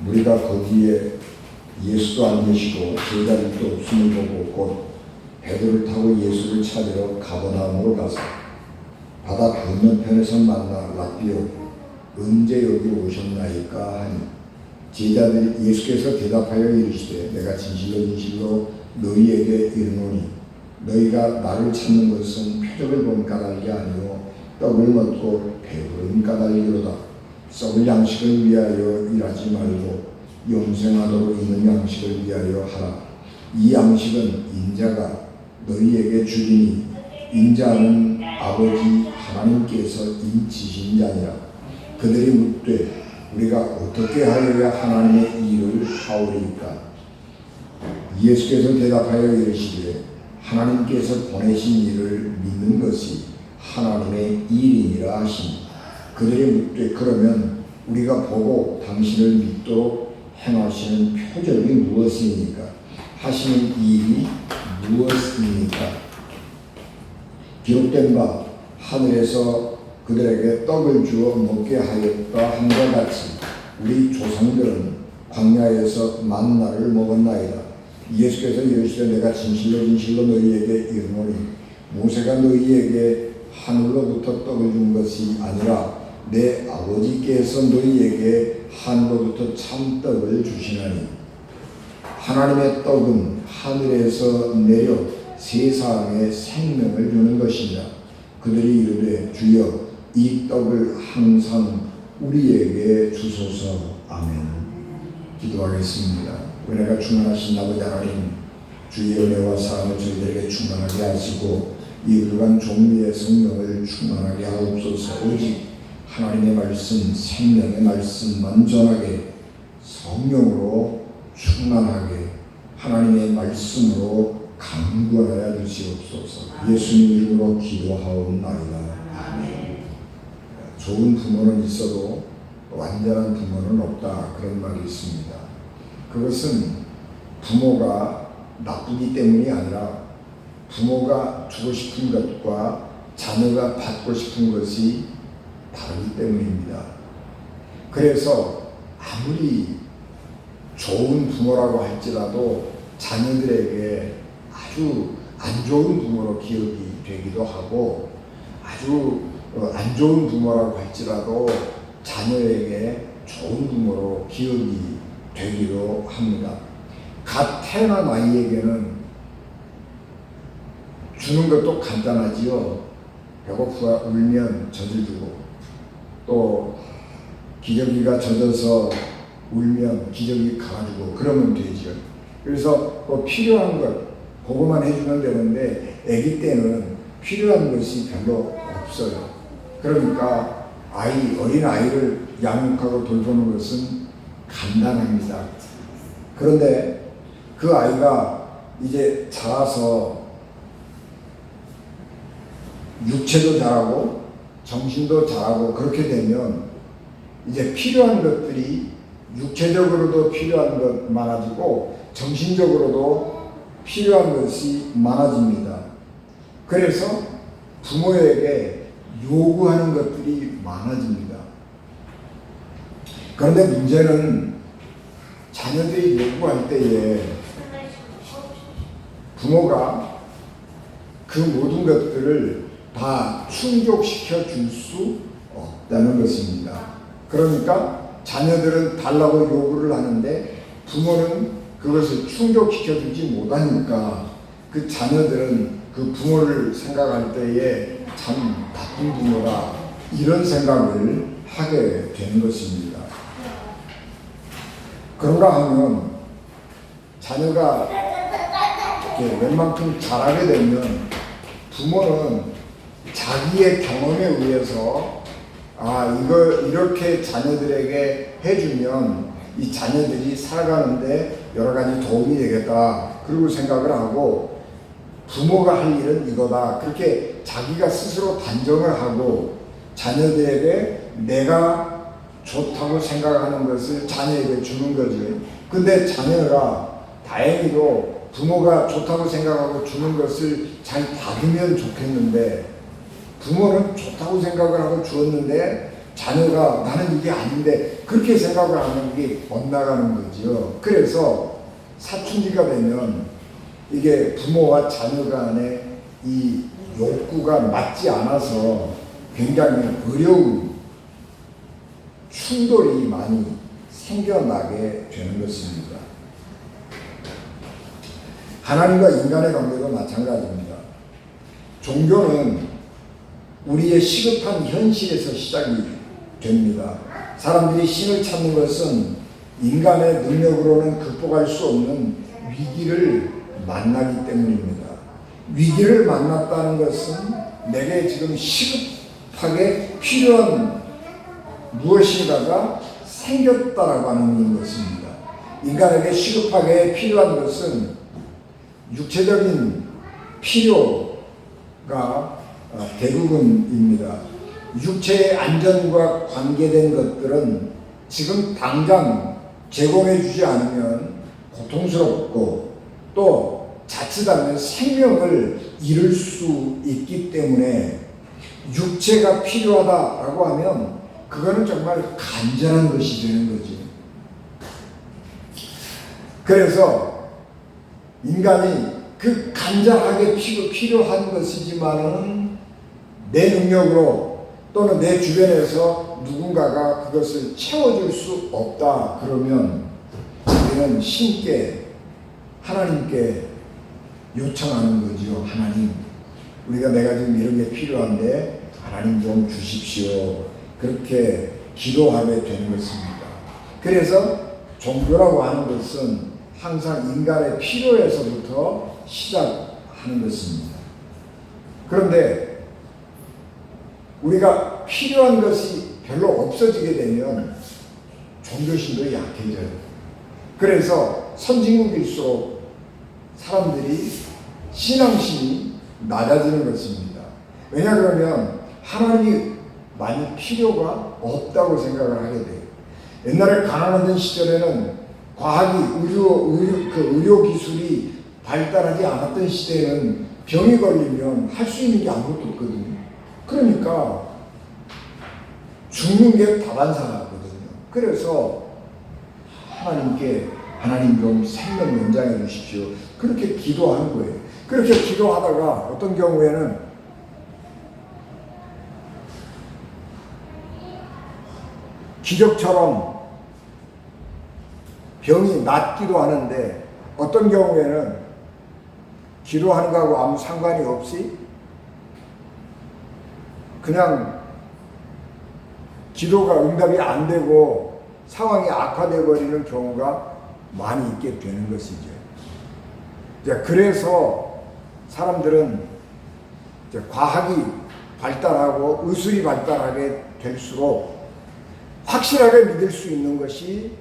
우리가 거기에 예수도 안 계시고 제자들도 없음을 보고 곧 배도를 타고 예수를 찾으러 가버나움으로 가서 바다 건너편에서 만나 랍비여 언제 여기 오셨나이까 하니 제자들이 예수께서 대답하여 이르시되 내가 진실로 진실로 너희에게 이르노니 너희가 나를 찾는 것은 표적을 본 까닭이 아니요 떡을 먹고 배부른 까닭이로다. 썩을 양식을 위하여 일하지 말고 영생하도록 있는 양식을 위하여 하라. 이 양식은 인자가 너희에게 주리니 인자는 아버지 하나님께서 인치신 자니라. 그들이 묻되 우리가 어떻게 하여야 하나님의 일을 하오리까? 예수께서 대답하여 이르시되 하나님께서 보내신 일을 믿는 것이 하나님의 일이니라 하시니 그들이 묻되 그러면 우리가 보고 당신을 믿도록 행하시는 표적이 무엇입니까? 하시는 일이 무엇입니까? 기록된 바 하늘에서 그들에게 떡을 주어 먹게 하였다 함과 같이 우리 조상들은 광야에서 만나를 먹었나이다. 예수께서 이르시되 내가 진실로 진실로 너희에게 이르노니 모세가 너희에게 하늘로부터 떡을 준 것이 아니라 내 아버지께서 너희에게 하늘로부터 참떡을 주시나니 하나님의 떡은 하늘에서 내려 세상에 생명을 주는 것이니라. 그들이 이르되 주여 이 떡을 항상 우리에게 주소서. 아멘. 기도하겠습니다. 은혜가 충만하신 아버지 하나님, 주의 은혜와 사랑을 저희들에게 충만하게 하시고 이 늙은 종류의 성령을 충만하게 하옵소서. 오직 하나님의 말씀, 생명의 말씀만 전하게 성령으로 충만하게 하나님의 말씀으로 강구하여 주시옵소서. 예수님 이름으로 기도하옵나이다. 아멘. 좋은 부모는 있어도 완전한 부모는 없다, 그런 말이 있습니다. 그것은 부모가 나쁘기 때문이 아니라 부모가 주고 싶은 것과 자녀가 받고 싶은 것이 다르기 때문입니다. 그래서 아무리 좋은 부모라고 할지라도 자녀들에게 아주 안 좋은 부모로 기억이 되기도 하고 아주 안 좋은 부모라고 할지라도 자녀에게 좋은 부모로 기억이 되기도 합니다. 갓 태어난 아이에게는 주는 것도 간단하지요. 배고프가 울면 젖을 주고, 또 기저귀가 젖어서 울면 기저귀 갈아주고 그러면 되죠. 그래서 뭐 필요한 것 그거만 해주면 되는데 아기 때는 필요한 것이 별로 없어요. 그러니까 어린 아이를 양육하고 돌보는 것은 간단합니다. 그런데 그 아이가 이제 자라서 육체도 자라고 정신도 자라고 그렇게 되면 이제 필요한 것들이 육체적으로도 필요한 것 많아지고 정신적으로도 필요한 것이 많아집니다. 그래서 부모에게 요구하는 것들이 많아집니다. 그런데 문제는 자녀들이 요구할 때에 부모가 그 모든 것들을 다 충족시켜 줄 수 없다는 것입니다. 그러니까 자녀들은 달라고 요구를 하는데 부모는 그것을 충족시켜 주지 못하니까 그 자녀들은 그 부모를 생각할 때에 참 나쁜 부모라 이런 생각을 하게 되는 것입니다. 그런가 하면 자녀가 웬만큼 자라게 되면 부모는 자기의 경험에 의해서 이렇게 자녀들에게 해주면 이 자녀들이 살아가는데 여러 가지 도움이 되겠다. 그리고 생각을 하고 부모가 할 일은 이거다. 그렇게 자기가 스스로 단정을 하고 자녀들에게 내가 좋다고 생각하는 것을 자녀에게 주는 거지. 근데 자녀가 다행히도 부모가 좋다고 생각하고 주는 것을 잘 받으면 좋겠는데 부모는 좋다고 생각을 하고 주었는데 자녀가 나는 이게 아닌데 그렇게 생각을 하는 게 엇나가는 거죠. 그래서 사춘기가 되면 이게 부모와 자녀 간의 이 욕구가 맞지 않아서 굉장히 어려운 충돌이 많이 생겨나게 되는 것입니다. 하나님과 인간의 관계도 마찬가지입니다. 종교는 우리의 시급한 현실에서 시작이 됩니다. 사람들이 신을 찾는 것은 인간의 능력으로는 극복할 수 없는 위기를 만나기 때문입니다. 위기를 만났다는 것은 내게 지금 시급하게 필요한 무엇인가가 생겼다라고 하는 것입니다. 인간에게 시급하게 필요한 것은 육체적인 필요가 대부분입니다. 육체의 안전과 관계된 것들은 지금 당장 제공해 주지 않으면 고통스럽고 또 자칫하면 생명을 잃을 수 있기 때문에 육체가 필요하다라고 하면 그거는 정말 간절한 것이 되는 거지. 그래서 인간이 그 간절하게 필요한 것이지만은 내 능력으로 또는 내 주변에서 누군가가 그것을 채워줄 수 없다 그러면 우리는 신께 하나님께 요청하는 거지요. 하나님, 우리가 내가 지금 이런 게 필요한데 하나님 좀 주십시오. 그렇게 기도하게 되는 것입니다. 그래서 종교라고 하는 것은 항상 인간의 필요에서부터 시작하는 것입니다. 그런데 우리가 필요한 것이 별로 없어지게 되면 종교심도 약해져요. 그래서 선진국일수록 사람들이 신앙심이 낮아지는 것입니다. 왜냐 그러면 하나님이 많이 필요가 없다고 생각을 하게 돼요. 옛날에 가난하던 시절에는 과학이 의료 기술이 발달하지 않았던 시대에는 병이 걸리면 할 수 있는 게 아무것도 없거든요. 그러니까 죽는 게 다반사거든요. 그래서 하나님께 하나님 좀 생명 연장해 주십시오. 그렇게 기도하는 거예요. 그렇게 기도하다가 어떤 경우에는 기적처럼 병이 낫기도 하는데 어떤 경우에는 기도하는 거하고 아무 상관이 없이 그냥 기도가 응답이 안 되고 상황이 악화되어 버리는 경우가 많이 있게 되는 것이죠. 그래서 사람들은 과학이 발달하고 의술이 발달하게 될수록 확실하게 믿을 수 있는 것이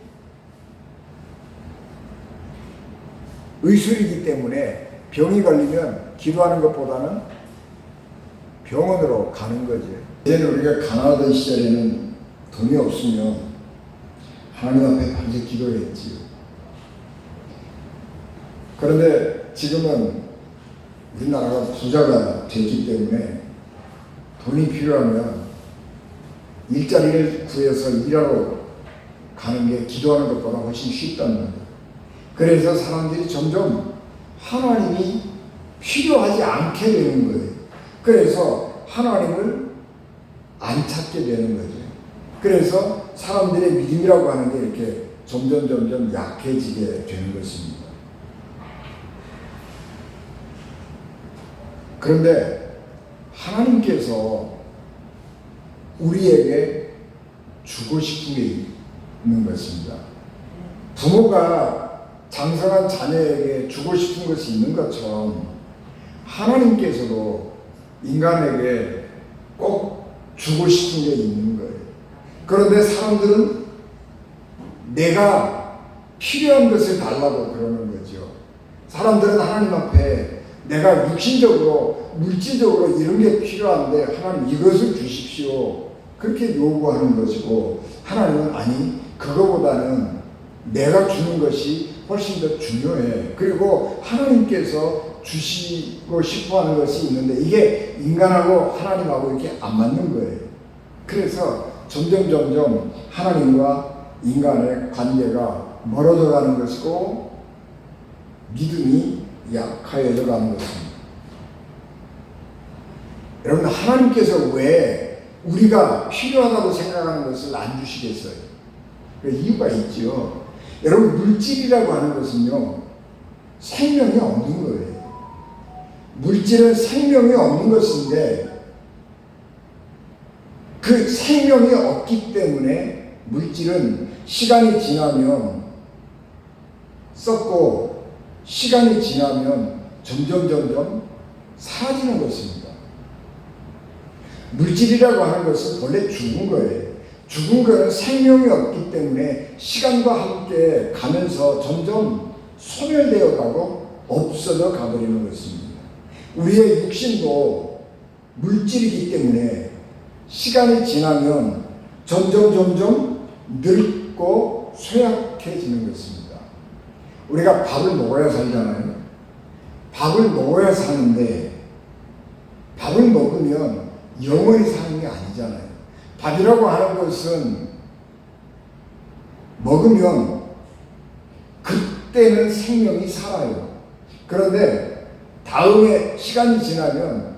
의술이기 때문에 병이 걸리면 기도하는 것보다는 병원으로 가는 거죠. 예전에 우리가 가난하던 시절에는 돈이 없으면 하나님 앞에 밤새 기도했지요. 그런데 지금은 우리나라가 부자가 됐기 때문에 돈이 필요하면 일자리를 구해서 일하러 가는 게 기도하는 것보다 훨씬 쉽다는 거예요. 그래서 사람들이 점점 하나님이 필요하지 않게 되는 거예요. 그래서 하나님을 안 찾게 되는 거죠. 그래서 사람들의 믿음이라고 하는 게 이렇게 점점 약해지게 되는 것입니다. 그런데 하나님께서 우리에게 주고 싶은 게 있는 것입니다. 부모가 장성한 자녀에게 주고 싶은 것이 있는 것처럼 하나님께서도 인간에게 꼭 주고 싶은 게 있는 거예요. 그런데 사람들은 내가 필요한 것을 달라고 그러는 거죠. 사람들은 하나님 앞에 내가 육신적으로 물질적으로 이런 게 필요한데 하나님 이것을 주십시오 그렇게 요구하는 것이고, 하나님은 아니 그거보다는 내가 주는 것이 훨씬 더 중요해. 그리고 하나님께서 주시고 싶어하는 것이 있는데 이게 인간하고 하나님하고 이렇게 안 맞는 거예요. 그래서 점점 하나님과 인간의 관계가 멀어져 가는 것이고 믿음이 약해져 가는 것입니다. 여러분, 하나님께서 왜 우리가 필요하다고 생각하는 것을 안 주시겠어요? 이유가 있죠. 여러분, 물질이라고 하는 것은요 생명이 없는 거예요. 물질은 생명이 없는 것인데 그 생명이 없기 때문에 물질은 시간이 지나면 썩고 시간이 지나면 점점 사라지는 것입니다. 물질이라고 하는 것은 본래 죽은 거예요. 죽은 거는 생명이 없기 때문에 시간과 함께 가면서 점점 소멸되어 가고 없어져 가버리는 것입니다. 우리의 육신도 물질이기 때문에 시간이 지나면 점점 늙고 쇠약해지는 것입니다. 우리가 밥을 먹어야 살잖아요. 밥을 먹어야 사는데 밥을 먹으면 영원히 사는 게 아니잖아요. 밥이라고 하는 것은 먹으면 그때는 생명이 살아요. 그런데 다음에 시간이 지나면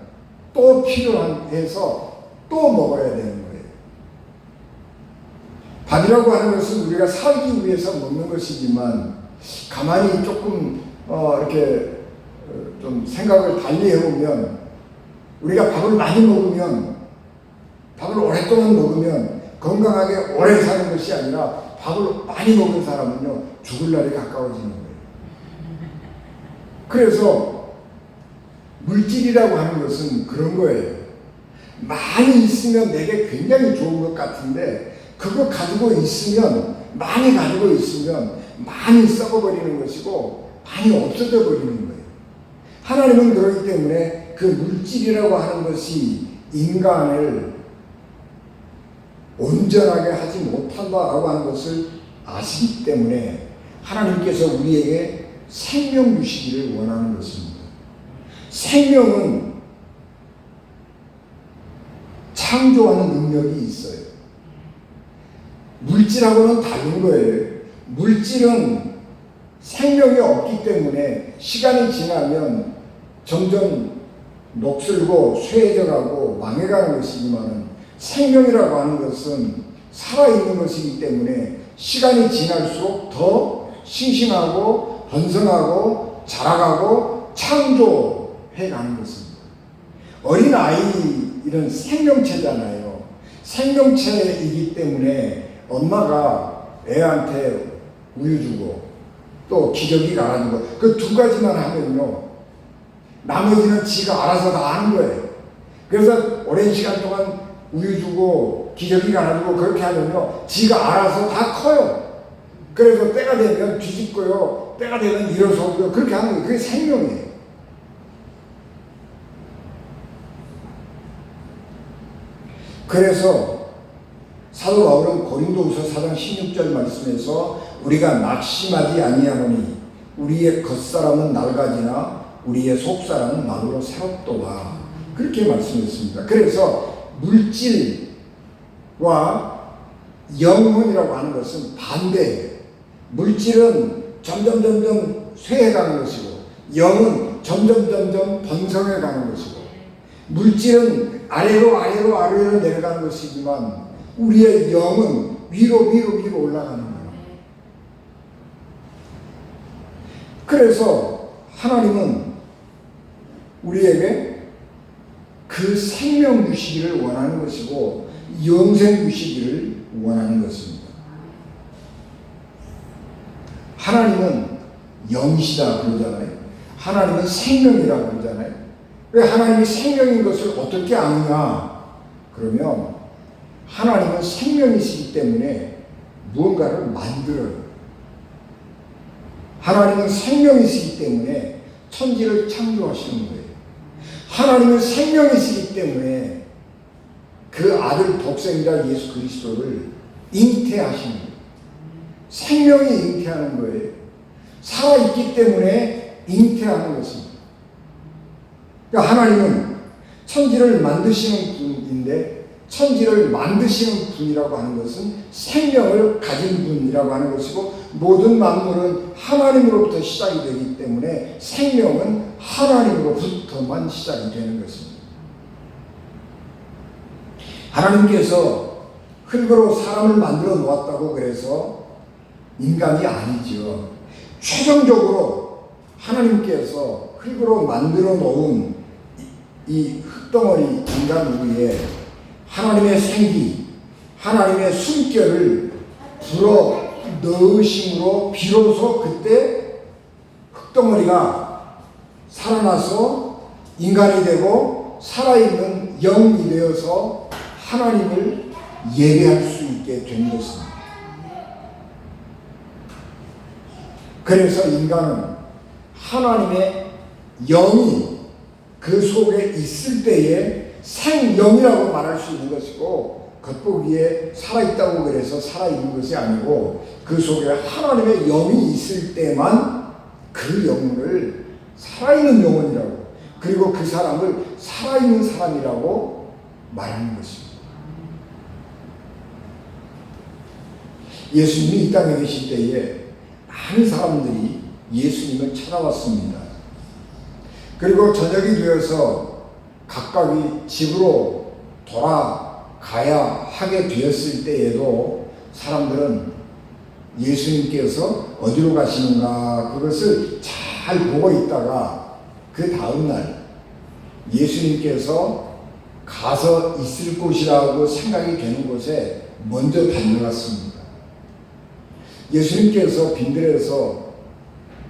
또 필요해서 또 먹어야 되는 거예요. 밥이라고 하는 것은 우리가 살기 위해서 먹는 것이지만 가만히 조금 이렇게 좀 생각을 달리 해보면 우리가 밥을 많이 먹으면, 밥을 오랫동안 먹으면 건강하게 오래 사는 것이 아니라 밥을 많이 먹은 사람은요 죽을 날이 가까워지는 거예요. 그래서 물질이라고 하는 것은 그런 거예요. 많이 있으면 내게 굉장히 좋은 것 같은데 그거 가지고 있으면, 많이 가지고 있으면 많이 썩어버리는 것이고 많이 없어져 버리는 거예요. 하나님은 그렇기 때문에 그 물질이라고 하는 것이 인간을 온전하게 하지 못한다라고 하는 것을 아시기 때문에 하나님께서 우리에게 생명 주시기를 원하는 것입니다. 생명은 창조하는 능력이 있어요. 물질하고는 다른 거예요. 물질은 생명이 없기 때문에 시간이 지나면 점점 녹슬고 쇠해져가고 망해가는 것이지만 생명이라고 하는 것은 살아있는 것이기 때문에 시간이 지날수록 더 싱싱하고 번성하고 자라가고 창조해가는 것입니다. 어린아이는 생명체잖아요. 생명체이기 때문에 엄마가 애한테 우유 주고 또 기저귀 갈아주고 그 두 가지만 하면요, 나머지는 지가 알아서 다 하는 거예요. 그래서 오랜 시간 동안 우유 주고 기저귀 갈아주고 그렇게 하면요, 지가 알아서 다 커요. 그래서 때가 되면 뒤집고요, 때가 되면 일어서고요, 그렇게 하는 거예요. 그게 생명이에요. 그래서 사도 바울은 고린도후서 4장 16절 말씀에서 우리가 낙심하지 아니하노니 우리의 겉사람은 낡아지나 우리의 속사람은 나더러 새롭도다, 그렇게 말씀했습니다. 그래서 물질과 영혼이라고 하는 것은 반대예요. 물질은 점점 쇠해가는 것이고 영은 점점 번성해가는 것이고, 물질은 아래로 내려가는 것이지만 우리의 영은 위로 올라가는 거예요. 그래서 하나님은 우리에게 그 생명 주시기를 원하는 것이고 영생 주시기를 원하는 것입니다. 하나님은 영이시다 그러잖아요. 하나님은 생명이라고 그러잖아요. 왜 하나님이 생명인 것을 어떻게 아느냐? 그러면 하나님은 생명이시기 때문에 무언가를 만들어요. 하나님은 생명이시기 때문에 천지를 창조하시는 거예요. 하나님은 생명이시기 때문에 그 아들 독생자 예수 그리스도를 잉태하시는 거예요. 생명이 잉태하는 거예요. 살아있기 때문에 잉태하는 것입니다. 그러니까 하나님은 천지를 만드시는 분인데, 천지를 만드시는 분이라고 하는 것은 생명을 가진 분이라고 하는 것이고, 모든 만물은 하나님으로부터 시작이 되기 때문에 생명은 하나님으로부터만 시작이 되는 것입니다. 하나님께서 흙으로 사람을 만들어 놓았다고 그래서 인간이 아니죠. 최종적으로 하나님께서 흙으로 만들어 놓은 이 흙덩어리 인간 위에 하나님의 생기, 하나님의 숨결을 불어 넣으심으로 비로소 그때 흙덩어리가 살아나서 인간이 되고 살아있는 영이 되어서 하나님을 예배할 수 있게 된 것입니다. 그래서 인간은 하나님의 영이 그 속에 있을 때에 생영이라고 말할 수 있는 것이고, 겉보기에 살아있다고 그래서 살아있는 것이 아니고 그 속에 하나님의 영이 있을 때만 그 영혼을 살아있는 영혼이라고, 그리고 그 사람을 살아있는 사람이라고 말하는 것입니다. 예수님이 이 땅에 계실 때에 많은 사람들이 예수님을 찾아왔습니다. 그리고 저녁이 되어서 각각이 집으로 돌아가야 하게 되었을 때에도 사람들은 예수님께서 어디로 가시는가 그것을 잘 보고 있다가 그 다음날 예수님께서 가서 있을 곳이라고 생각이 되는 곳에 먼저 달려갔습니다. 예수님께서 빈들에서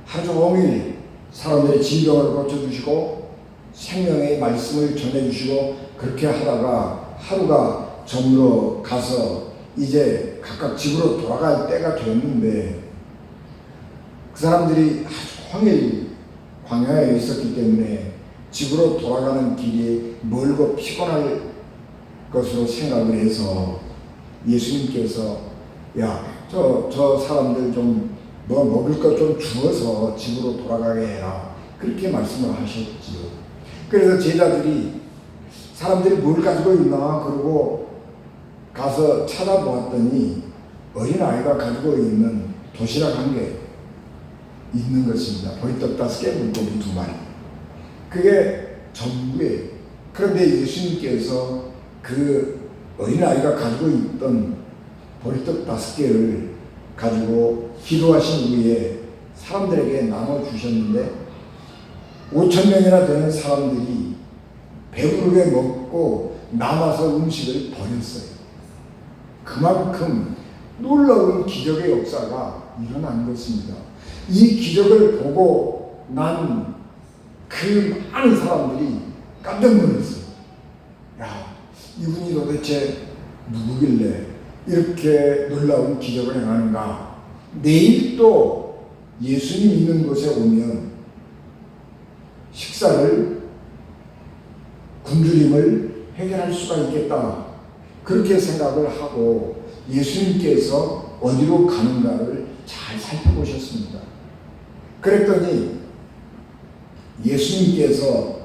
하루 종일 사람들의 질병을 고쳐주시고 생명의 말씀을 전해주시고 그렇게 하다가 하루가 저물어 가서 이제 각각 집으로 돌아갈 때가 됐는데, 그 사람들이 아주 종일 광야에 있었기 때문에 집으로 돌아가는 길이 멀고 피곤할 것으로 생각을 해서 예수님께서 저 사람들 좀 뭐 먹을 것 좀 주어서 집으로 돌아가게 해라, 그렇게 말씀을 하셨지요. 그래서 제자들이 사람들이 뭘 가지고 있나 그러고 가서 찾아보았더니 어린아이가 가지고 있는 도시락 한 개 있는 것입니다. 보리떡 5개, 물고기 2마리. 그게 전부예요. 그런데 예수님께서 그 어린아이가 가지고 있던 보리떡 5개를 가지고 기도하신 후에 사람들에게 나눠주셨는데 5천 명이나 되는 사람들이 배부르게 먹고 남아서 음식을 버렸어요. 그만큼 놀라운 기적의 역사가 일어난 것입니다. 이 기적을 보고 난 그 많은 사람들이 깜짝 놀랐어요. 야, 이분이 도대체 누구길래 이렇게 놀라운 기적을 행하는가? 내일 또 예수님 있는 곳에 오면 식사를, 굶주림을 해결할 수가 있겠다. 그렇게 생각을 하고 예수님께서 어디로 가는가를 잘 살펴보셨습니다. 그랬더니 예수님께서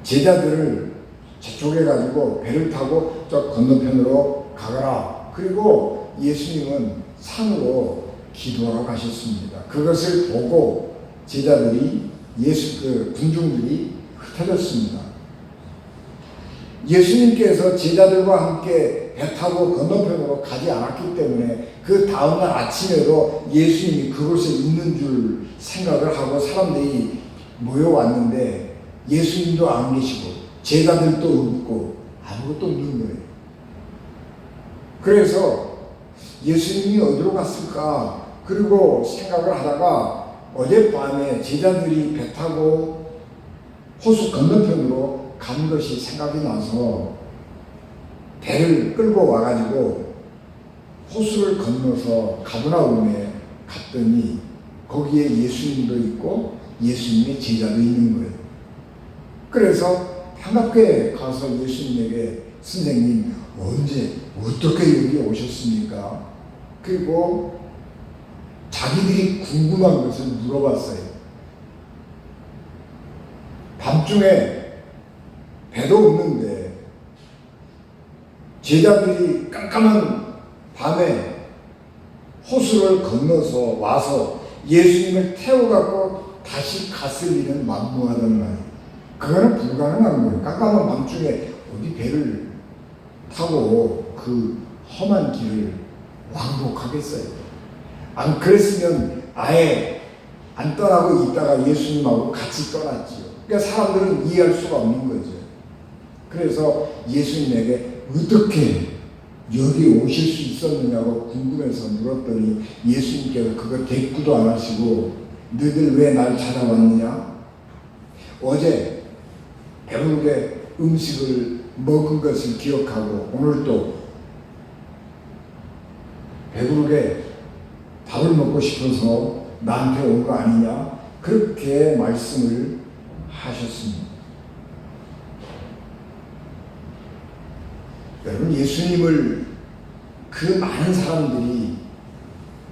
제자들을 저쪽에 가지고 배를 타고 저 건너편으로 가거라. 그리고 예수님은 산으로 기도하러 가셨습니다. 그것을 보고 제자들이 군중들이 흩어졌습니다. 예수님께서 제자들과 함께 배 타고 건너편으로 가지 않았기 때문에 그 다음날 아침에도 예수님이 그곳에 있는 줄 생각을 하고 사람들이 모여왔는데 예수님도 안 계시고 제자들도 없고 아무것도 없는 거예요. 그래서 예수님이 어디로 갔을까? 그리고 생각을 하다가 어젯밤에 제자들이 배 타고 호수 건너편으로 간 것이 생각이 나서 배를 끌고 와가지고 호수를 건너서 가버나움에 갔더니 거기에 예수님도 있고 예수님의 제자도 있는 거예요. 그래서 반갑게 가서 예수님에게 선생님 언제 어떻게 여기 오셨습니까? 그리고 자기들이 궁금한 것을 물어봤어요. 밤중에 배도 없는데 제자들이 깜깜한 밤에 호수를 건너서 와서 예수님을 태워갖고 다시 갔을 일은 만무하단 말이에요. 그거는 불가능한 거예요. 깜깜한 밤중에 어디 배를 타고 그 험한 길을 왕복하겠어요. 안 그랬으면 아예 안 떠나고 있다가 예수님하고 같이 떠났지요. 그러니까 사람들은 이해할 수가 없는 거죠. 그래서 예수님에게 어떻게 여기 오실 수 있었느냐고 궁금해서 물었더니 예수님께서 그거 대꾸도 안 하시고 너희들 왜 날 찾아왔느냐? 어제 배부르게 음식을 먹은 것을 기억하고 오늘도 배부르게 밥을 먹고 싶어서 나한테 온 거 아니냐? 그렇게 말씀을 하셨습니다. 여러분, 예수님을 그 많은 사람들이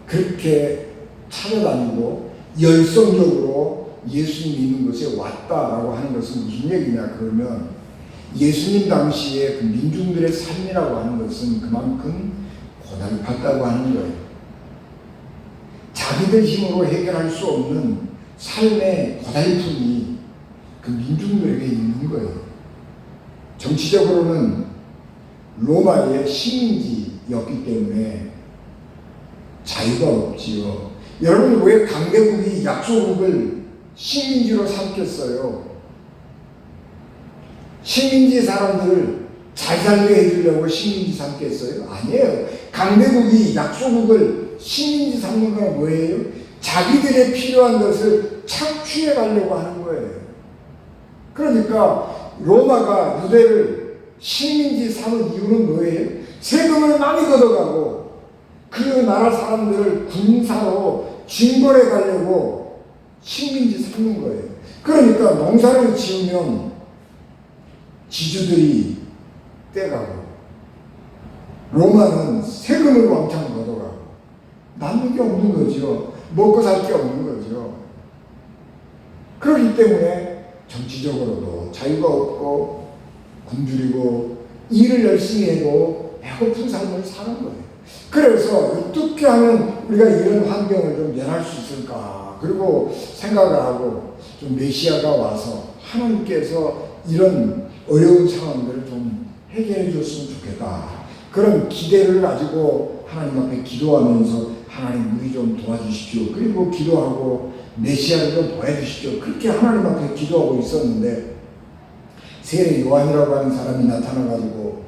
그렇게 찾아다니고 열성적으로 예수님 있는 곳에 왔다라고 하는 것은 무슨 얘기냐? 그러면 예수님 당시에 그 민중들의 삶이라고 하는 것은 그만큼 고달팠다고 하는 거예요. 자기들 힘으로 해결할 수 없는 삶의 고달픔이 그 민중들에게 있는 거예요. 정치적으로는 로마의 식민지였기 때문에 자유가 없지요. 여러분, 왜 강대국이 약소국을 식민지로 삼겠어요? 식민지 사람들을 잘 살게 해주려고 식민지 삼겠어요? 아니에요. 강대국이 약소국을 식민지 삼는 건 뭐예요? 자기들의 필요한 것을 착취해 가려고 하는 거예요. 그러니까 로마가 유대를 식민지 삼은 이유는 뭐예요? 세금을 많이 걷어가고 그 나라 사람들을 군사로 징벌해 가려고 식민지 삼는 거예요. 그러니까 농사를 지으면 지주들이 떼가고 로마는 세금을 왕창 걷어가고 남는 게 없는 거죠. 먹고 살 게 없는 거죠. 그렇기 때문에 정치적으로도 자유가 없고 굶주리고 일을 열심히 해도 배고픈 삶을 사는 거예요. 그래서 어떻게 하면 우리가 이런 환경을 좀 면할 수 있을까? 그리고 생각을 하고 좀 메시아가 와서 하나님께서 이런 어려운 상황들을 좀 해결해 줬으면 좋겠다. 그런 기대를 가지고 하나님 앞에 기도하면서 하나님 우리 좀 도와주십시오. 그리고 기도하고 메시아를 좀 보여주십시오. 그렇게 하나님 앞에 기도하고 있었는데 세례 요한이라고 하는 사람이 나타나가지고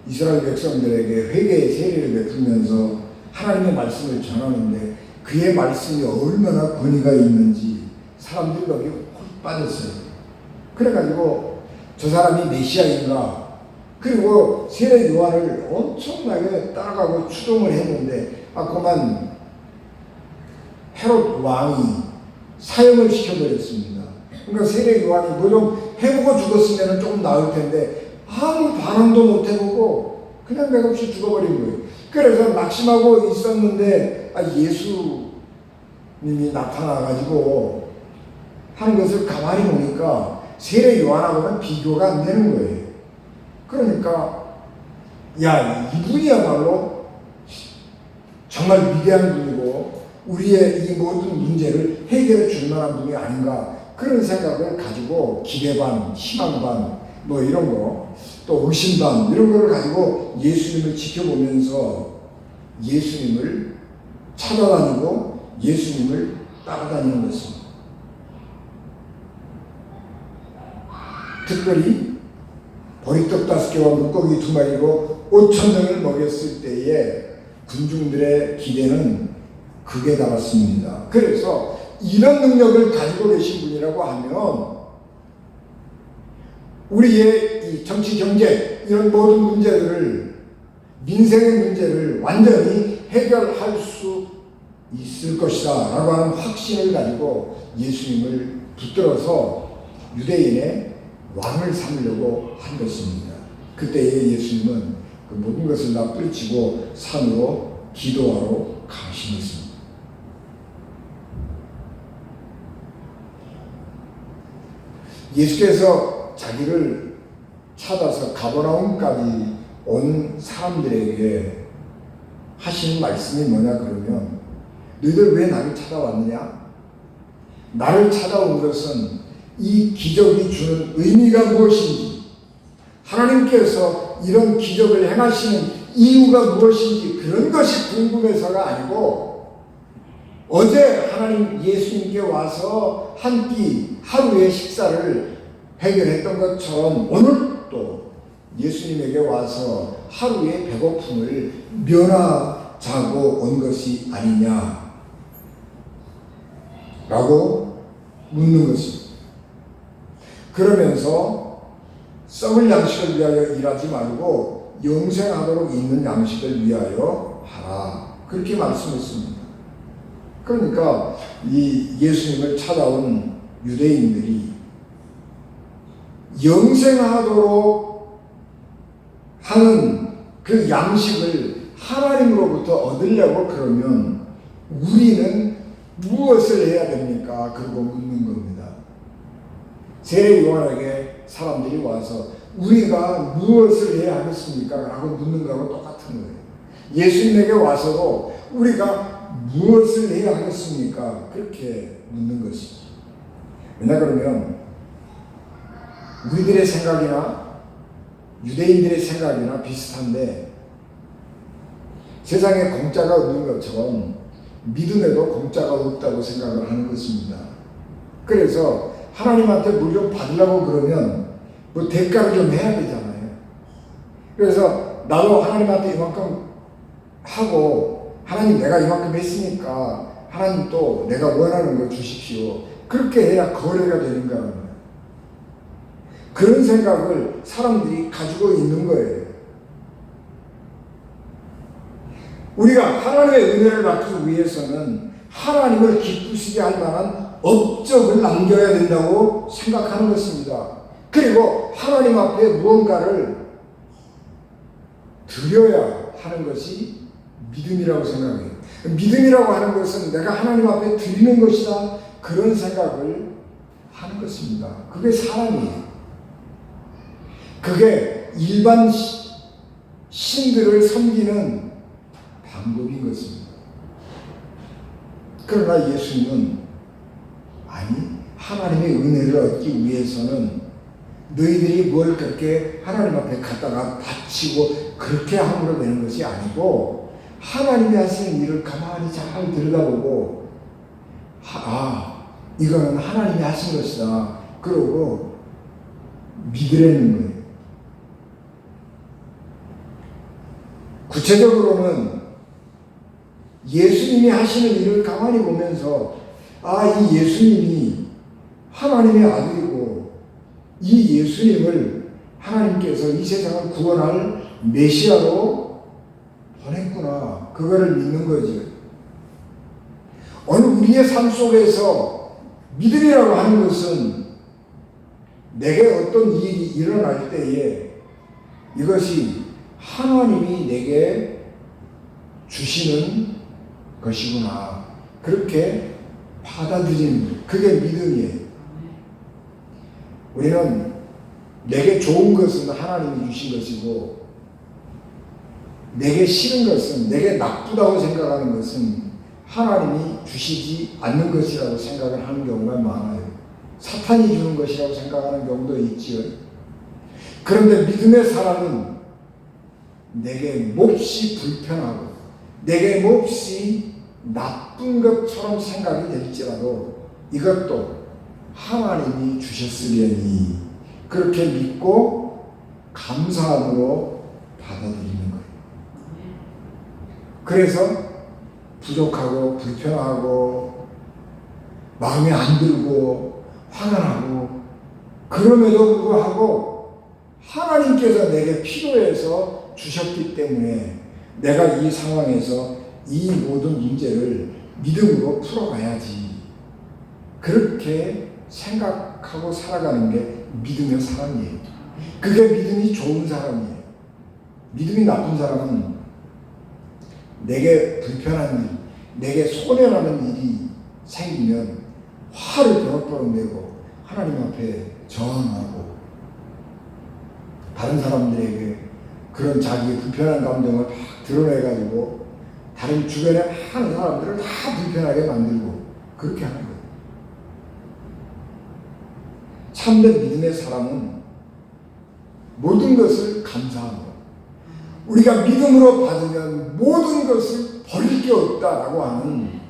이스라엘 백성들에게 회개의 세례를 베풀면서 하나님의 말씀을 전하는데 그의 말씀이 얼마나 권위가 있는지 사람들이 거기에 홀 빠졌어요. 그래가지고 저 사람이 메시아인가, 그리고 세례 요한을 엄청나게 따라가고 추종을 했는데 그만 헤롯 왕이 사형을 시켜버렸습니다. 그러니까 세례 요한이 뭐 좀 해보고 죽었으면 조금 나을 텐데 아무 반응도 못 해보고 그냥 맥없이 죽어버린 거예요. 그래서 낙심하고 있었는데 예수님이 나타나가지고 하는 것을 가만히 보니까 세례 요한하고는 비교가 안 되는 거예요. 그러니까 야, 이분이야말로 정말 위대한 분이고 우리의 이 모든 문제를 해결해 줄 만한 분이 아닌가, 그런 생각을 가지고 기대 반, 희망 반, 뭐 이런 거, 또 의심 반, 이런 거를 가지고 예수님을 지켜보면서 예수님을 찾아다니고 예수님을 따라다니는 것입니다. 특별히 보리떡 5개와 물고기 2마리로 5,000명을 먹였을 때에 군중들의 기대는 극에 달았습니다. 그래서 이런 능력을 가지고 계신 분이라고 하면 우리의 이 정치, 경제 이런 모든 문제들을, 민생의 문제를 완전히 해결할 수 있을 것이다 라고 하는 확신을 가지고 예수님을 붙들어서 유대인의 왕을 삼으려고 한 것입니다. 그때에 예수님은 그 모든 것을 다 뿌리치고 산으로 기도하러 가신 것입니다. 예수께서 자기를 찾아서 가버나움까지 온 사람들에게 하시는 말씀이 뭐냐 그러면, 너희들 왜 나를 찾아왔느냐? 나를 찾아온 것은 이 기적이 주는 의미가 무엇인지, 하나님께서 이런 기적을 행하시는 이유가 무엇인지 그런 것이 궁금해서가 아니고, 어제 하나님 예수님께 와서 한 끼 하루의 식사를 해결했던 것처럼 오늘 또 예수님에게 와서 하루의 배고픔을 면하자고 온 것이 아니냐 라고 묻는 것입니다. 그러면서 썩을 양식을 위하여 일하지 말고 영생하도록 있는 양식을 위하여 하라, 그렇게 말씀했습니다. 그러니까 이 예수님을 찾아온 유대인들이 영생하도록 하는 그 양식을 하나님으로부터 얻으려고 그러면 우리는 무엇을 해야 됩니까? 그러고 묻는 겁니다. 세례 요한에게 사람들이 와서 우리가 무엇을 해야 하겠습니까? 라고 묻는 거하고 똑같은 거예요. 예수님에게 와서도 우리가 무엇을 해야 하겠습니까? 그렇게 묻는 것이죠. 왜냐 그러면 우리들의 생각이나 유대인들의 생각이나 비슷한데, 세상에 공짜가 없는 것처럼 믿음에도 공짜가 없다고 생각을 하는 것입니다. 그래서 하나님한테 뭘 좀 받으려고 그러면 뭐 대가를 좀 해야 되잖아요. 그래서 나도 하나님한테 이만큼 하고, 하나님 내가 이만큼 했으니까 하나님 또 내가 원하는 거 주십시오, 그렇게 해야 거래가 되는 거랍니다. 그런 생각을 사람들이 가지고 있는 거예요. 우리가 하나님의 은혜를 받기 위해서는 하나님을 기쁘시게 할 만한 업적을 남겨야 된다고 생각하는 것입니다. 그리고 하나님 앞에 무언가를 드려야 하는 것이 믿음이라고 생각해요. 믿음이라고 하는 것은 내가 하나님 앞에 드리는 것이다, 그런 생각을 하는 것입니다. 그게 사람이에요. 그게 일반 신들을 섬기는 방법인 것입니다. 그러나 예수님은 아니, 하나님의 은혜를 얻기 위해서는 너희들이 뭘 그렇게 하나님 앞에 갖다가 바치고 그렇게 함으로 되는 것이 아니고, 하나님이 하시는 일을 가만히 잘 들여다보고 이거는 하나님이 하신 것이다 그러고 믿으라는 거예요. 구체적으로는 예수님이 하시는 일을 가만히 보면서 이 예수님이 하나님의 아들이고 이 예수님을 하나님께서 이 세상을 구원할 메시아로 보냈구나. 그거를 믿는 거지. 어느 우리의 삶 속에서 믿음이라고 하는 것은 내게 어떤 일이 일어날 때에 이것이 하나님이 내게 주시는 것이구나. 그렇게 받아들이는 것. 그게 믿음이에요. 우리는 내게 좋은 것은 하나님이 주신 것이고 내게 싫은 것은, 내게 나쁘다고 생각하는 것은 하나님이 주시지 않는 것이라고 생각을 하는 경우가 많아요. 사탄이 주는 것이라고 생각하는 경우도 있지요. 그런데 믿음의 사람은 내게 몹시 불편하고 내게 몹시 나쁜 것처럼 생각이 될지라도 이것도 하나님이 주셨으려니 그렇게 믿고 감사함으로 받아들이는 거예요. 그래서 부족하고 불편하고 마음에 안 들고 화가 나고 그럼에도 불구하고 하나님께서 내게 필요해서 주셨기 때문에 내가 이 상황에서 이 모든 문제를 믿음으로 풀어가야지. 그렇게 생각하고 살아가는 게 믿음의 사람이에요. 그게 믿음이 좋은 사람이에요. 믿음이 나쁜 사람은 내게 불편한 일, 내게 손해나는 일이 생기면 화를 버럭버럭 내고 하나님 앞에 저항하고 다른 사람들에게 그런 자기의 불편한 감정을 다 드러내가지고 다른 주변에 많은 사람들을 다 불편하게 만들고 그렇게 하는 거예요. 참된 믿음의 사람은 모든 것을 감사하고 우리가 믿음으로 받으면 모든 것을 버릴 게 없다라고 하는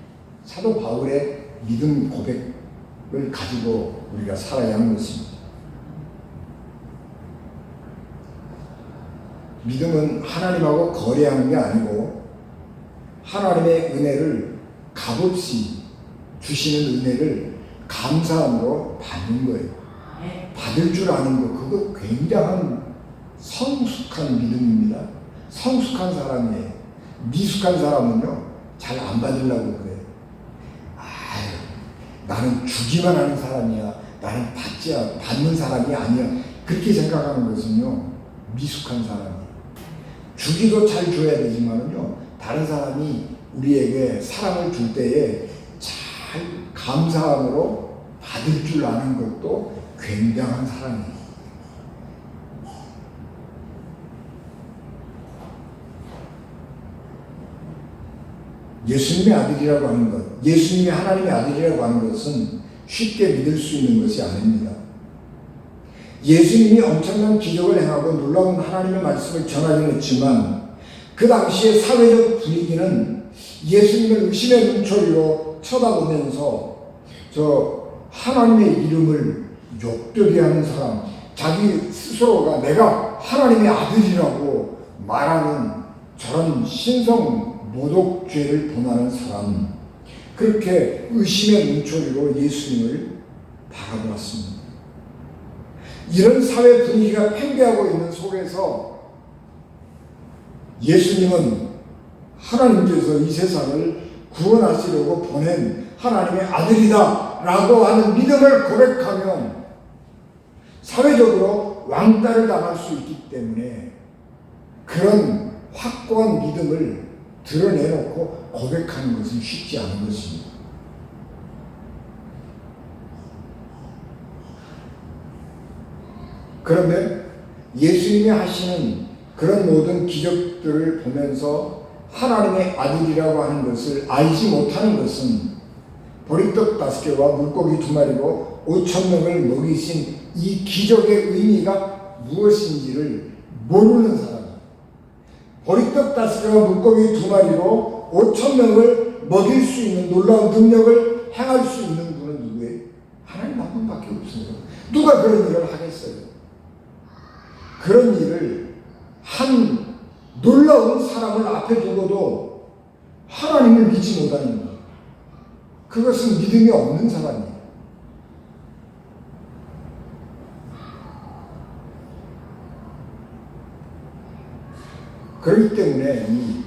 사도 바울의 믿음 고백을 가지고 우리가 살아야 하는 것입니다. 믿음은 하나님하고 거래하는 게 아니고 하나님의 은혜를 값없이 주시는 은혜를 감사함으로 받는 거예요. 받을 줄 아는 거, 그거 굉장한 성숙한 믿음입니다. 성숙한 사람이에요. 미숙한 사람은요, 잘 안 받으려고 그래요. 나는 주기만 하는 사람이야. 나는 받는 사람이 아니야. 그렇게 생각하는 것은요, 미숙한 사람이에요. 주기도 잘 줘야 되지만은요, 다른 사람이 우리에게 사랑을 줄 때에 잘 감사함으로 받을 줄 아는 것도 굉장한 사람이에요. 예수님의 아들이라고 하는 것, 예수님이 하나님의 아들이라고 하는 것은 쉽게 믿을 수 있는 것이 아닙니다. 예수님이 엄청난 기적을 행하고 놀라운 하나님의 말씀을 전하긴 했지만 그 당시의 사회적 분위기는 예수님을 의심의 눈초리로 쳐다보면서 하나님의 이름을 욕되게 하는 사람, 자기 스스로가 내가 하나님의 아들이라고 말하는 저런 신성 모독죄를 범하는 사람, 그렇게 의심의 눈초리로 예수님을 바라보았습니다. 이런 사회 분위기가 팽배하고 있는 속에서 예수님은 하나님께서 이 세상을 구원하시려고 보낸 하나님의 아들이다 라고 하는 믿음을 고백하면 사회적으로 왕따를 당할 수 있기 때문에 그런 확고한 믿음을 드러내놓고 고백하는 것은 쉽지 않은 것입니다. 그런데 예수님이 하시는 그런 모든 기적들을 보면서 하나님의 아들이라고 하는 것을 알지 못하는 것은 보리떡 5개와 물고기 2마리로 5,000명을 먹이신 이 기적의 의미가 무엇인지를 모르는 사람, 보리떡 5개와 물고기 2마리로 5,000명을 먹일 수 있는 놀라운 능력을 행할 수 있는 분은 누구예요? 하나님 한 분밖에 없어요. 누가 그런 일을 하겠어요? 그런 일을 한 놀라운 사람을 앞에 두고도 하나님을 믿지 못하는 거예요. 그것은 믿음이 없는 사람이에요. 그렇기 때문에 이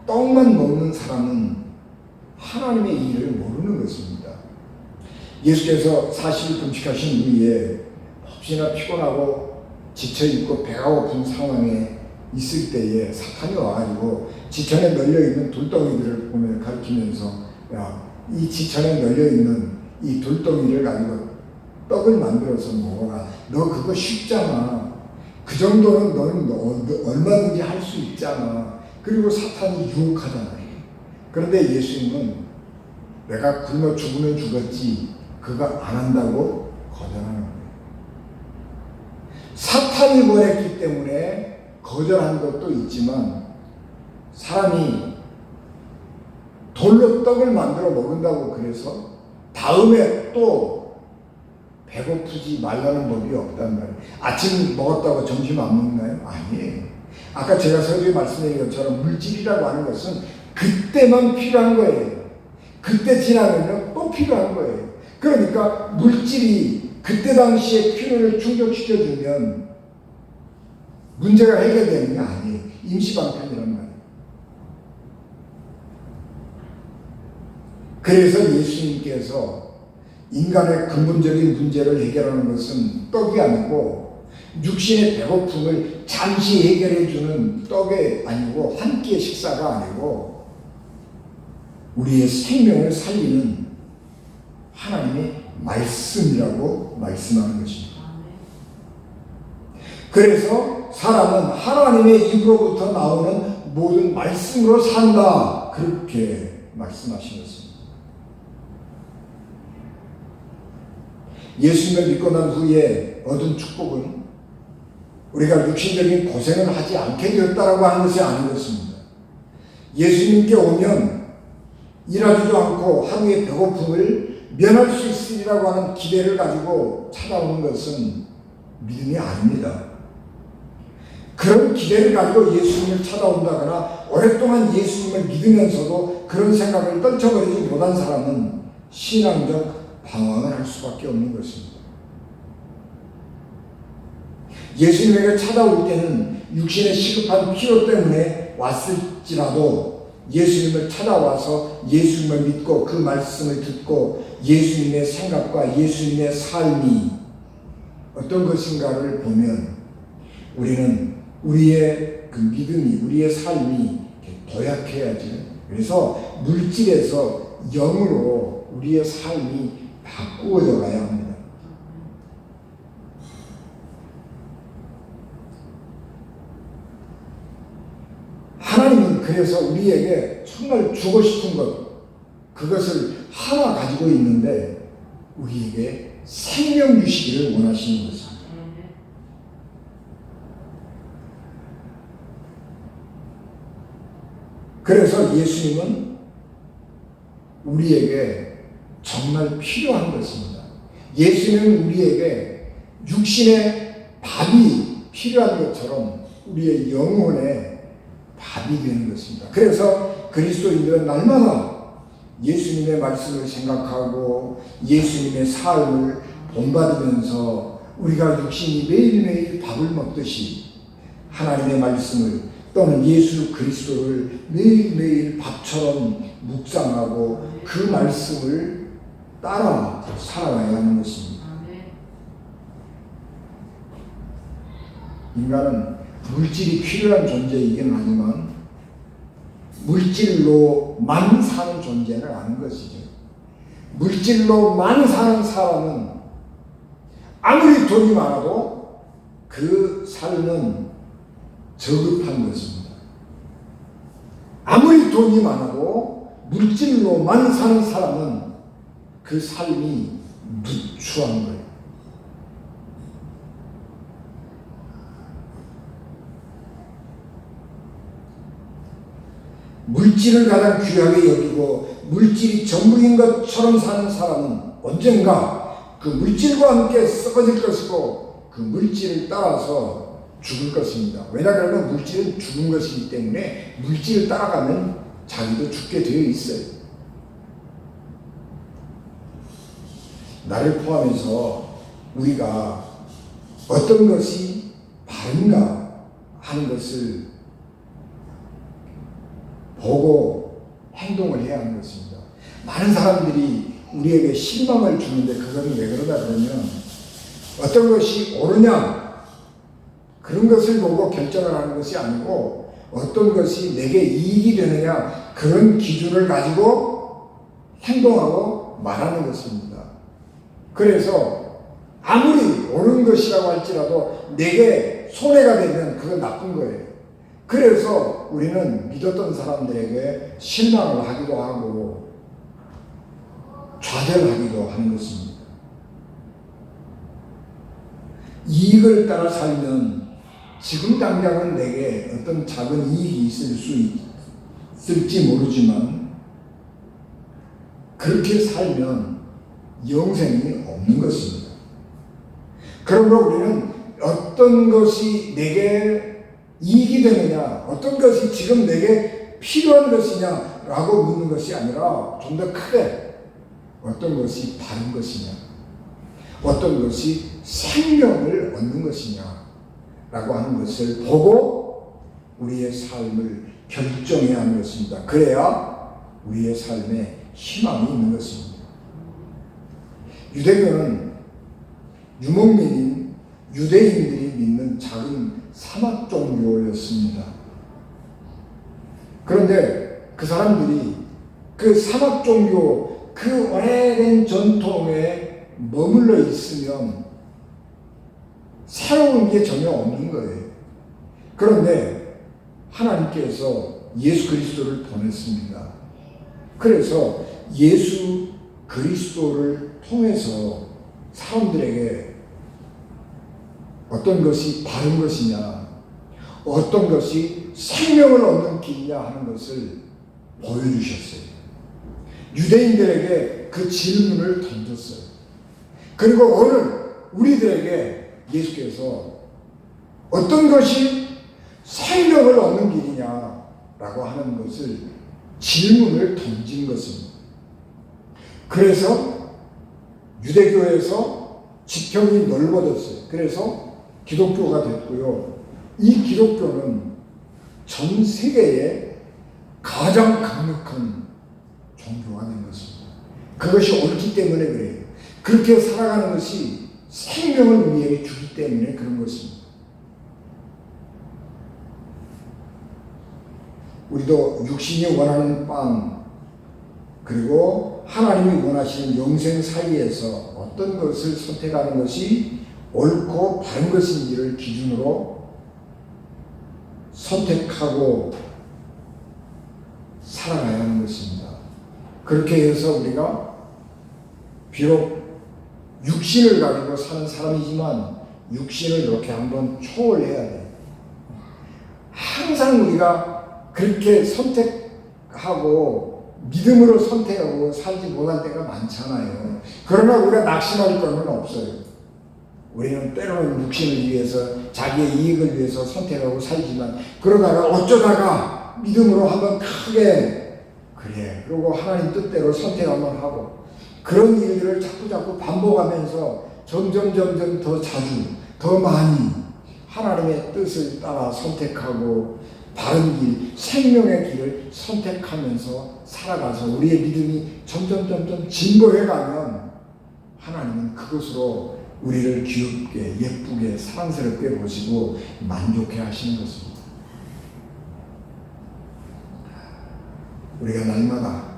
떡만 먹는 사람은 하나님의 일을 모르는 것입니다. 예수께서 40일 금식하신 이후에 혹시나 피곤하고 지쳐있고 배가 고픈 상황에 있을 때에 사탄이 와가지고 지천에 널려있는 돌덩이들을 보면 가르치면서 야, 이 지천에 널려있는 이 돌덩이를 가지고 떡을 만들어서 먹어라. 너 그거 쉽잖아. 그 정도는 너는 얼마든지 할 수 있잖아. 그리고 사탄이 유혹하잖아요. 그런데 예수님은 내가 굶어 죽으면 죽었지 그거 안 한다고 거절하는 거예요. 사탄이 원했기 때문에 거절한 것도 있지만 사람이 돌로 떡을 만들어 먹는다고 그래서 다음에 또 배고프지 말라는 법이 없단 말이에요. 아침 먹었다고 점심 안 먹나요? 아니에요. 아까 제가 서두에 말씀드린 것처럼 물질이라고 하는 것은 그때만 필요한 거예요. 그때 지나면 또 필요한 거예요. 그러니까 물질이 그때 당시에 필요를 충족시켜주면 문제가 해결되는 게 아니에요. 임시방편이란 말이에요. 그래서 예수님께서 인간의 근본적인 문제를 해결하는 것은 떡이 아니고 육신의 배고픔을 잠시 해결해주는 떡이 아니고 한 끼의 식사가 아니고 우리의 생명을 살리는 하나님의 말씀이라고 말씀하는 것입니다. 그래서 사람은 하나님의 입으로부터 나오는 모든 말씀으로 산다. 그렇게 말씀하신 것입니다. 예수님을 믿고 난 후에 얻은 축복은 우리가 육신적인 고생을 하지 않게 되었다라고 하는 것이 아니었습니다. 예수님께 오면 일하지도 않고 하루의 배고픔을 면할 수 있으리라고 하는 기대를 가지고 찾아오는 것은 믿음이 아닙니다. 그런 기대를 가지고 예수님을 찾아온다거나 오랫동안 예수님을 믿으면서도 그런 생각을 떨쳐버리지 못한 사람은 신앙적 방황을 할 수밖에 없는 것입니다. 예수님에게 찾아올 때는 육신의 시급한 필요 때문에 왔을지라도 예수님을 찾아와서 예수님을 믿고 그 말씀을 듣고 예수님의 생각과 예수님의 삶이 어떤 것인가를 보면 우리는 우리의 그 믿음이, 우리의 삶이 도약해야죠. 그래서 물질에서 영으로 우리의 삶이 바꾸어져 가야 합니다. 하나님은 그래서 우리에게 정말 주고 싶은 것, 그것을 하나 가지고 있는데 우리에게 생명 주시기를 원하시는 것입니다. 그래서 예수님은 우리에게 정말 필요한 것입니다. 예수님은 우리에게 육신의 밥이 필요한 것처럼 우리의 영혼의 밥이 되는 것입니다. 그래서 그리스도인들은 날마다 예수님의 말씀을 생각하고 예수님의 삶을 본받으면서 우리가 육신이 매일매일 밥을 먹듯이 하나님의 말씀을 또는 예수 그리스도를 매일매일 밥처럼 묵상하고 그 말씀을 따라 살아가야 하는 것입니다. 인간은 물질이 필요한 존재이긴 하지만 물질로만 사는 존재는 아닌 것이죠. 물질로만 사는 사람은 아무리 돈이 많아도 그 삶은 저급한 것입니다. 아무리 돈이 많아도 물질로만 사는 사람은 그 삶이 누추한 거예요. 물질을 가장 귀하게 여기고 물질이 전부인 것처럼 사는 사람은 언젠가 그 물질과 함께 썩어질 것이고 그 물질을 따라서 죽을 것입니다. 왜냐 그러면 물질은 죽은 것이기 때문에 물질을 따라가면 자기도 죽게 되어 있어요. 나를 포함해서 우리가 어떤 것이 바른가 하는 것을 보고 행동을 해야 하는 것입니다. 많은 사람들이 우리에게 실망을 주는데 그것은 왜 그러다 그러면 어떤 것이 옳으냐 그런 것을 보고 결정을 하는 것이 아니고 어떤 것이 내게 이익이 되느냐 그런 기준을 가지고 행동하고 말하는 것입니다. 그래서 아무리 옳은 것이라고 할지라도 내게 손해가 되면 그건 나쁜 거예요. 그래서 우리는 믿었던 사람들에게 실망을 하기도 하고 좌절하기도 하는 것입니다. 이익을 따라 살면 지금 당장은 내게 어떤 작은 이익이 있을 수 있을지 모르지만 그렇게 살면 영생이 없는 것입니다. 그러므로 우리는 어떤 것이 내게 이익이 되느냐, 어떤 것이 지금 내게 필요한 것이냐라고 묻는 것이 아니라 좀 더 크게 어떤 것이 바른 것이냐, 어떤 것이 생명을 얻는 것이냐라고 하는 것을 보고 우리의 삶을 결정해야 하는 것입니다. 그래야 우리의 삶에 희망이 있는 것입니다. 유대교는 유목민인 유대인들이 믿는 작은 사막 종교였습니다. 그런데 그 사람들이 그 사막 종교 그 오래된 전통에 머물러 있으면 새로운 게 전혀 없는 거예요. 그런데 하나님께서 예수 그리스도를 보냈습니다. 그래서 예수 그리스도를 통해서 사람들에게 어떤 것이 바른 것이냐, 어떤 것이 생명을 얻는 길이냐 하는 것을 보여주셨어요. 유대인들에게 그 질문을 던졌어요. 그리고 오늘 우리들에게 예수께서 어떤 것이 생명을 얻는 길이냐라고 하는 것을 질문을 던진 것입니다. 그래서 유대교에서 지평이 넓어졌어요. 그래서 기독교가 됐고요. 이 기독교는 전 세계에 가장 강력한 종교가 된 것입니다. 그것이 옳기 때문에 그래요. 그렇게 살아가는 것이 생명을 우리에게 주기 때문에 그런 것입니다. 우리도 육신이 원하는 빵 그리고 하나님이 원하시는 영생 사이에서 어떤 것을 선택하는 것이 옳고 바른 것인지를 기준으로 선택하고 살아가야 하는 것입니다. 그렇게 해서 우리가 비록 육신을 가지고 사는 사람이지만 육신을 이렇게 한번 초월해야 돼요. 항상 우리가 그렇게 선택하고 믿음으로 선택하고 살지 못할 때가 많잖아요. 그러나 우리가 낙심할 것은 없어요. 우리는 때로는 육신을 위해서 자기의 이익을 위해서 선택하고 살지만 그러다가 어쩌다가 믿음으로 한번 크게 그래 그리고 하나님 뜻대로 선택 한번 하고 그런 일들을 자꾸 반복하면서 점점 더 자주 더 많이 하나님의 뜻을 따라 선택하고 바른 길, 생명의 길을 선택하면서 살아가서 우리의 믿음이 점점 진보해가면 하나님은 그것으로 우리를 귀엽게, 예쁘게, 사랑스럽게 보시고 만족해 하시는 것입니다. 우리가 날마다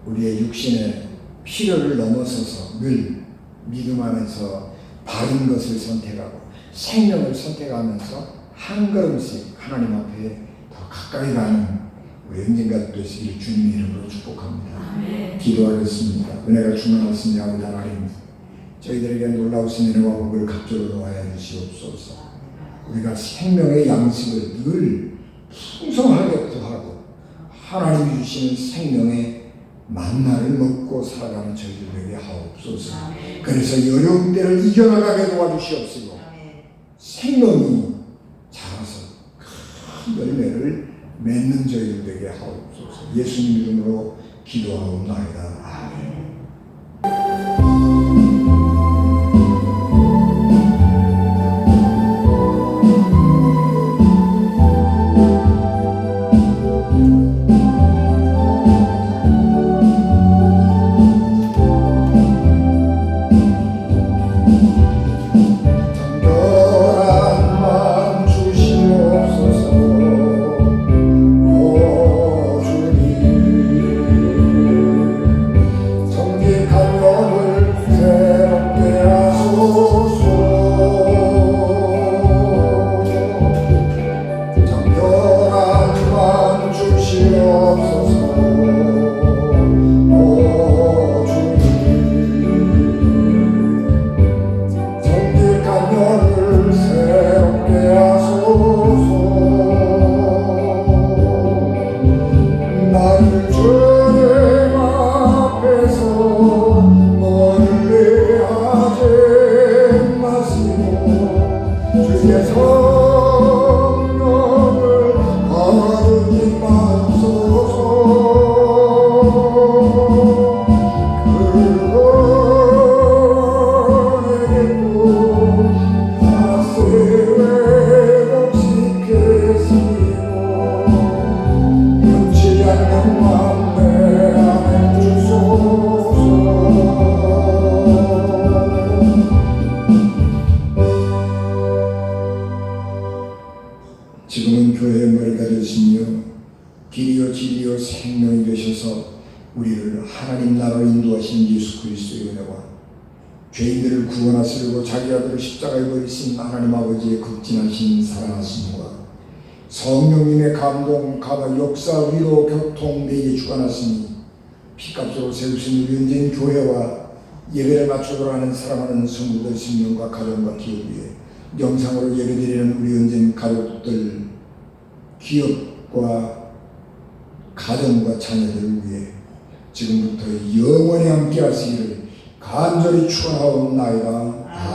우리의 육신의 필요를 넘어서서 늘 믿음 안에서 바른 것을 선택하고 생명을 선택하면서 한 걸음씩 하나님 앞에 더 가까이 가는 우리 언젠가 되시길 주님의 이름으로 축복합니다. 기도하겠습니다. 은혜가 충만하신 아버지 하나님, 저희들에게 놀라우신 은혜와 복을 각적으로 더하여 주시옵소서. 우리가 생명의 양식을 늘 풍성하게 더하고 하나님이 주시는 생명의 만나를 먹고 살아가는 저희들 되게 하옵소서. 그래서 어려운 때를 이겨나가게 도와주시옵시고 생명이 자라서 큰 열매를 맺는 저희들 되게 하옵소서. 예수님 이름으로 기도하옵나이다. 아멘. 지금은 교회의 머리가 되시며 길이요 진리요 생명이 되셔서 우리를 하나님 나라로 인도하신 예수 그리스도의 은혜와 죄인들을 구원하시려고 자기 아들을 십자가에 버리신 하나님 아버지의 극진하신 사랑하심과 성령님의 감동, 가마, 역사, 위로, 교통, 매개 주관하시니 피값으로 세우신 우리 은재인 교회와 예배를 맞추 돌아가는 사랑하는 성도들 생명과 가정과 기업 위에 영상으로 예배드리는 우리 은재인 가족들, 기업과 가정과 자녀들 위해 지금부터 영원히 함께 하시기를 간절히 축원하옵나이다.